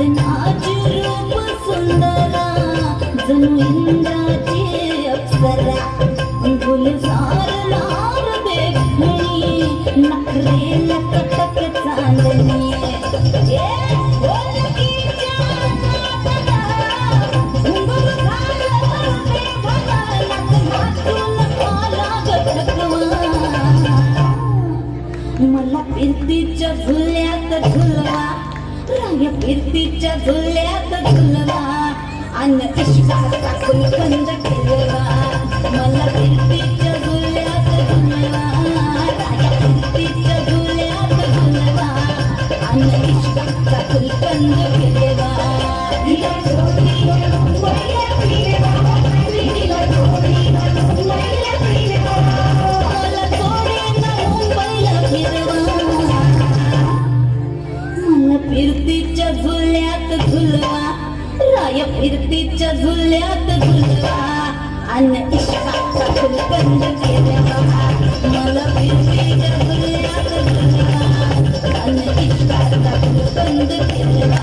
बदनाची रूप सुंदरा जणू इंद्राची अप्सरा गुलजार लाल देखणी नखरेला कटक चांदणी मला फिरतीच्या झुल्यात झुलवा राया फिरतीच्या झुल्यात झुलवा आणि इश्काचा फुलकंद केलवा मला फिरतीच्या झुल्यात झुलवा राया फिरतीच्या झुल्यात झुलवा आणि इश्काचा फुलकंद केलवा फिरतीच्या झुल्यात झुलवा राया फिरतीच्या झुल्यात झुलवा आणि इश्काचा फुलकंद केलवा मला फिरतीच्या झुल्यात झुलवा आणि इश्काचा फुलकंद केलवा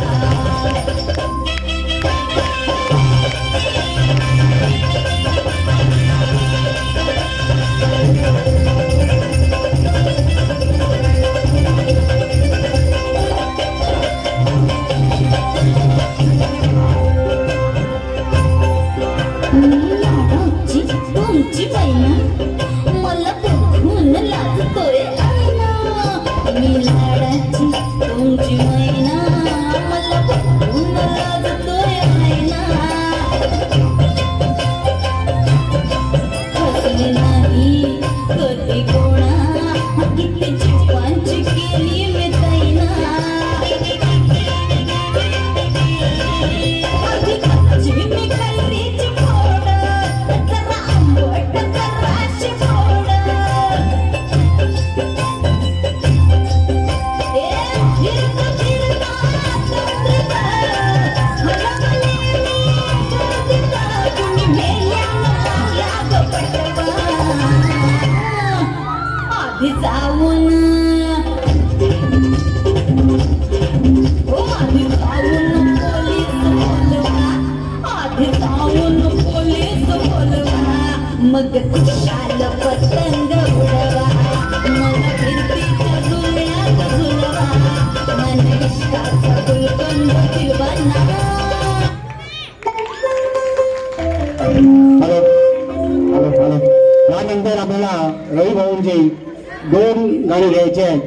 तुमची मैना मला बघून लाजतोय आईना मी लाडाची तुमची मैना मला बघून लाजतोय आईना हसले नाही कधी कोणा किती जीवांची केली मी ताईना अधिकाची मी कैरीची फोड जरा आंबट जराशी फोड फिरता फिरता तंद्रीता हलवले मी गर्दीता कुणी मेल्यानं पावला ग पटवा आधी जाऊन मग शाल पतंग उडवा मला फिरतीच्या झुल्यात झुलवा मन इश्काचा फुलकंद केलवा हॅलो हॅलो हॅलो यानंतर आपल्याला रवी भाऊंची 2 गाणी घ्यायची आहेत.